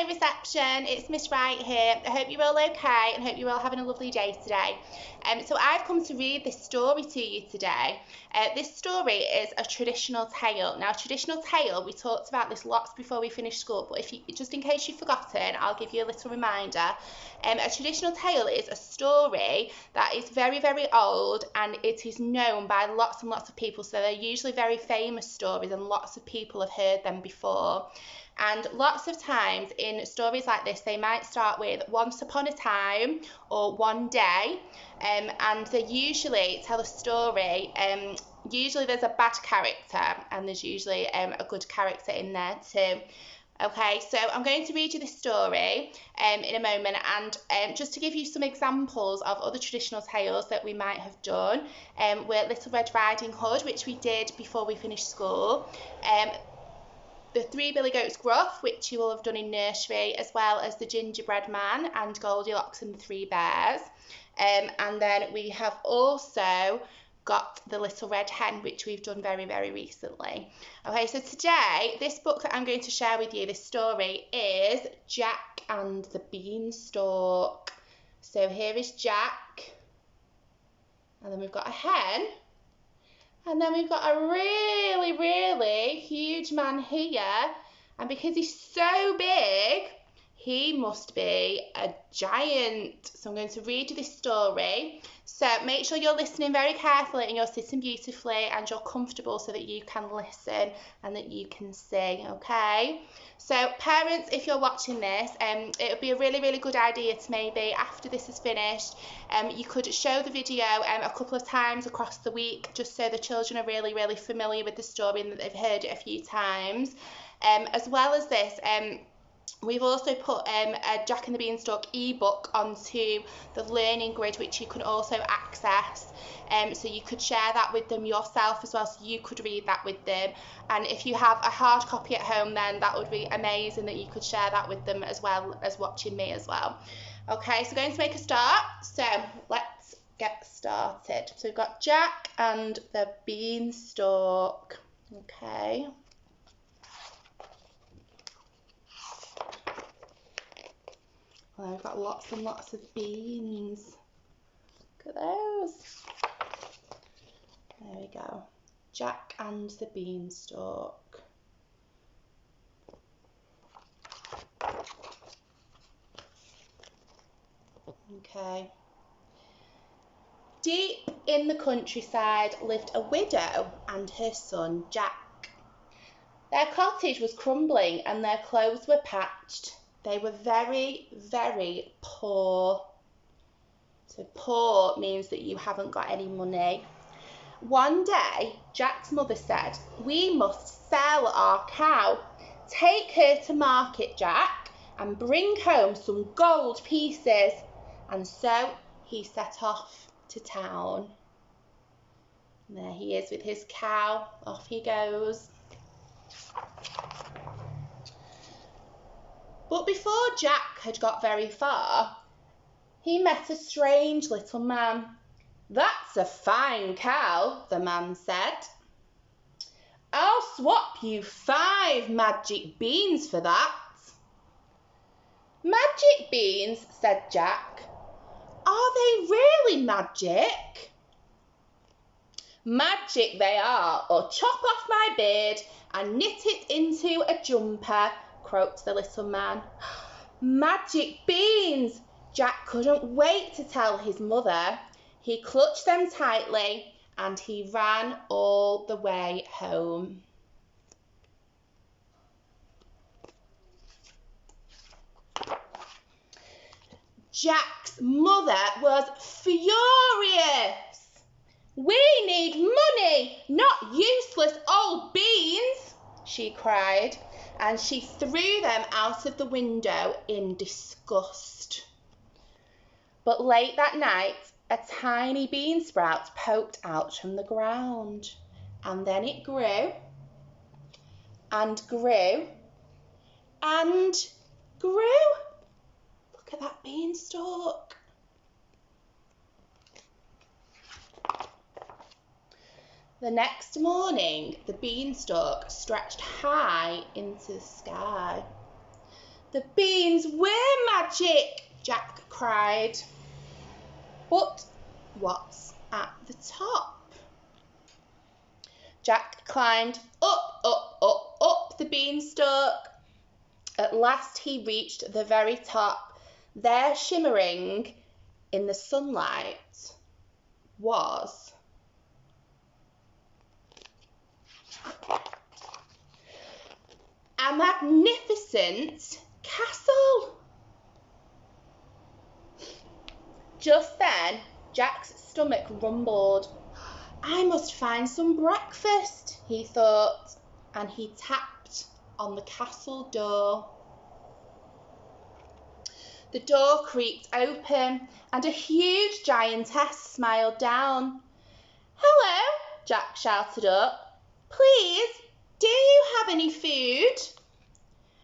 Hello reception, it's Miss Wright here. I hope you're all okay and hope you're all having a lovely day today. So I've come to read this story to you today. This story is a traditional tale. Now, traditional tale, we talked about this lots before we finished school, but just in case you've forgotten, I'll give you a little reminder. A traditional tale is a story that is very, very old, and it is known by lots and lots of people. So they're usually very famous stories and lots of people have heard them before. And lots of times in stories like this, they might start with once upon a time or one day, and they usually tell a story. Usually there's a bad character and there's usually a good character in there too. Okay, so I'm going to read you this story in a moment, and just to give you some examples of other traditional tales that we might have done, we're Little Red Riding Hood, which we did before we finished school. The Three Billy Goats Gruff, which you will have done in nursery, as well as the Gingerbread Man and Goldilocks and the Three Bears. And then we have also got the Little Red Hen, which we've done very, very recently. Okay, so today, this book that I'm going to share with you, this story, is Jack and the Beanstalk. So here is Jack, and then we've got a hen. And then we've got a really, really huge man here. And because he's so big, he must be a giant. So I'm going to read you this story. So make sure you're listening very carefully and you're sitting beautifully and you're comfortable so that you can listen and that you can see, okay? So parents, if you're watching this, it would be a really, really good idea to maybe after this is finished, you could show the video a couple of times across the week, just so the children are really, really familiar with the story and that they've heard it a few times. As well as this, we've also put a Jack and the Beanstalk ebook onto the learning grid, which you can also access. So you could share that with them yourself as well, so you could read that with them. And if you have a hard copy at home, then that would be amazing that you could share that with them as well as watching me as well. Okay, so going to make a start. So let's get started. So we've got Jack and the Beanstalk. Okay. Well, I've got lots and lots of beans. Look at those. There we go. Jack and the Beanstalk. Okay. Deep in the countryside lived a widow and her son Jack. Their cottage was crumbling and their clothes were patched. They were very, very poor. So poor means that you haven't got any money. One day, Jack's mother said, "We must sell our cow. Take her to market, Jack, and bring home some gold pieces." And so he set off to town. And there he is with his cow. Off he goes. But before Jack had got very far, he met a strange little man. "That's a fine cow," the man said. "I'll swap you 5 magic beans for that." "Magic beans?" said Jack. "Are they really magic?" "Magic they are, or chop off my beard and knit it into a jumper," croaked the little man. Magic beans! Jack couldn't wait to tell his mother. He clutched them tightly and he ran all the way home. Jack's mother was furious. "We need money, not useless old beans," she cried, and she threw them out of the window in disgust. But late that night, a tiny bean sprout poked out from the ground, and then it grew and grew and grew. Look at that beanstalk. The next morning, the beanstalk stretched high into the sky. The beans were magic, Jack cried. But what's at the top? Jack climbed up the beanstalk. At last he reached the very top. There, shimmering in the sunlight, was a magnificent castle. Just then, Jack's stomach rumbled. I must find some breakfast, he thought, and he tapped on the castle door. The door creaked open, and a huge giantess smiled down. Hello, Jack shouted up. Please, do you have any food?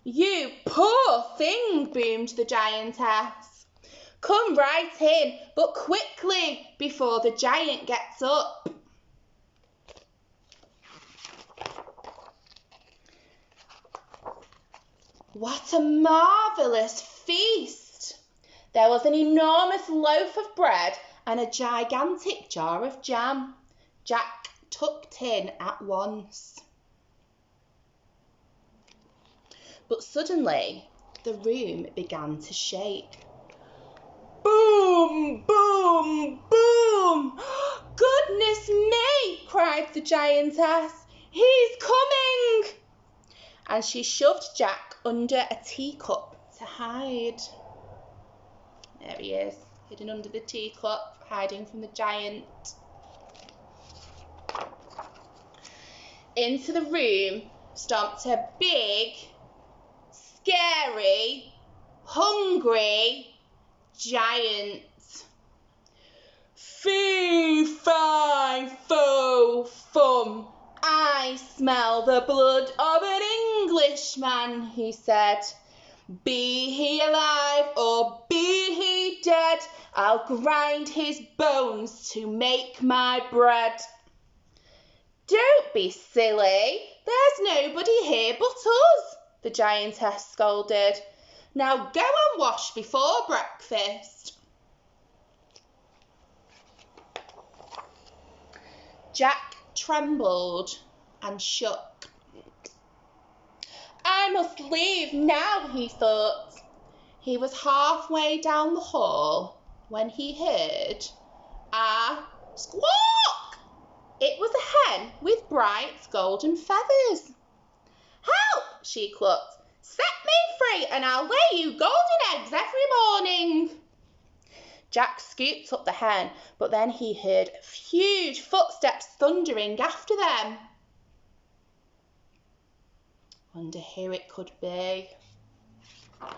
You poor thing, boomed the giantess. Come right in, but quickly, before the giant gets up. What a marvellous feast! There was an enormous loaf of bread and a gigantic jar of jam. Jack tucked in at once. But suddenly, the room began to shake. Boom, boom, boom! Goodness me, cried the giantess. He's coming! And she shoved Jack under a teacup to hide. There he is, hidden under the teacup, hiding from the giant. Into the room stomped a big, scary, hungry giant. Fee, fi, fo, fum. I smell the blood of an Englishman, he said. Be he alive or be he dead, I'll grind his bones to make my bread. Don't be silly, there's nobody here but us, the giantess scolded. Now go and wash before breakfast. Jack trembled and shook. I must leave now, he thought. He was halfway down the hall when he heard a squawk. It was a hen with bright golden feathers. Help, she clucked. Set me free and I'll lay you golden eggs every morning. Jack scooped up the hen, but then he heard huge footsteps thundering after them. Wonder who it could be. There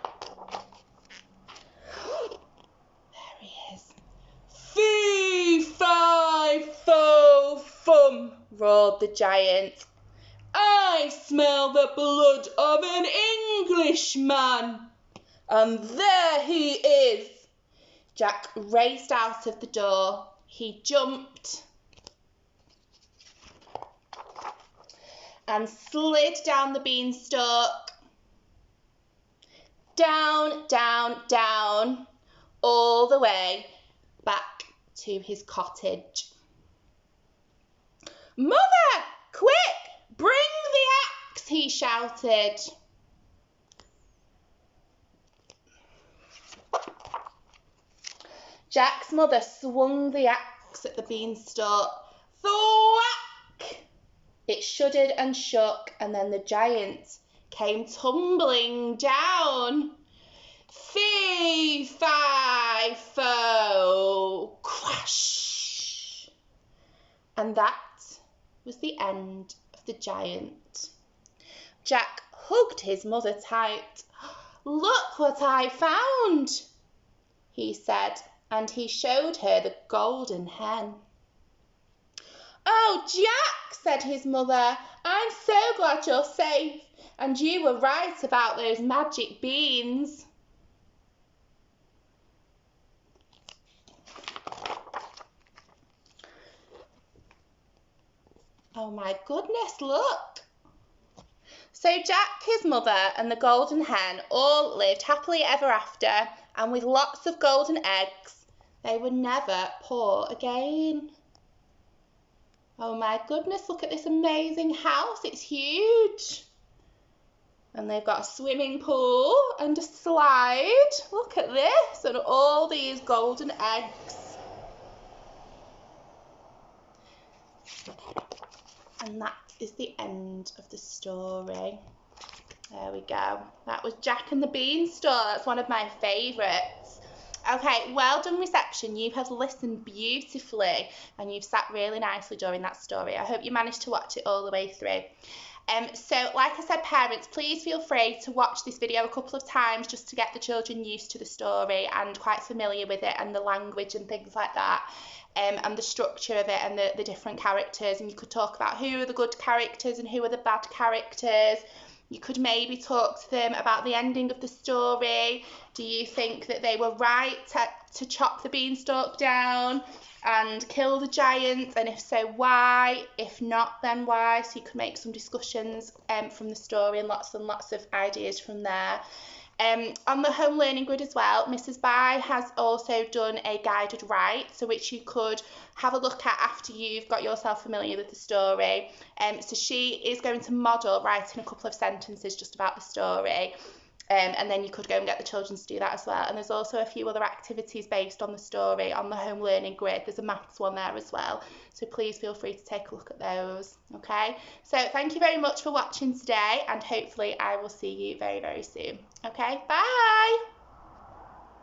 he is. Fee, fi, fo, fum, roared the giant. I smell the blood of an Englishman. And there he is. Jack raced out of the door. He jumped and slid down the beanstalk. Down, down, down, all the way back to his cottage. Mother, quick, bring the axe, he shouted. Jack's mother swung the axe at the beanstalk. Thwack! It shuddered and shook, and then the giant came tumbling down. Fee, fi, fo, crash! And that was the end of the giant. Jack hugged his mother tight. Look what I found, he said, and he showed her the golden hen. Oh, Jack, said his mother, I'm so glad you're safe, and you were right about those magic beans. Oh my goodness, look. So Jack, his mother, and the golden hen all lived happily ever after, and with lots of golden eggs. They would never pour again. Oh my goodness, look at this amazing house. It's huge. And they've got a swimming pool and a slide. Look at this, and all these golden eggs. And that is the end of the story. There we go. That was Jack and the Beanstalk. That's one of my favourites. Okay, well done reception. You have listened beautifully and you've sat really nicely during that story. I hope you managed to watch it all the way through. So like I said, parents, please feel free to watch this video a couple of times just to get the children used to the story and quite familiar with it and the language and things like that. And the structure of it and the different characters. And you could talk about who are the good characters and who are the bad characters. You could maybe talk to them about the ending of the story. Do you think that they were right to chop the beanstalk down and kill the giants? And if so, why? If not, then why? So you could make some discussions from the story and lots of ideas from there. On the home learning grid as well, Mrs. Bai has also done a guided write, so which you could have a look at after you've got yourself familiar with the story. So she is going to model writing a couple of sentences just about the story. And then you could go and get the children to do that as well. And there's also a few other activities based on the story on the home learning grid. There's a maths one there as well. So please feel free to take a look at those. Okay, so thank you very much for watching today, and hopefully I will see you very, very soon. Okay, bye.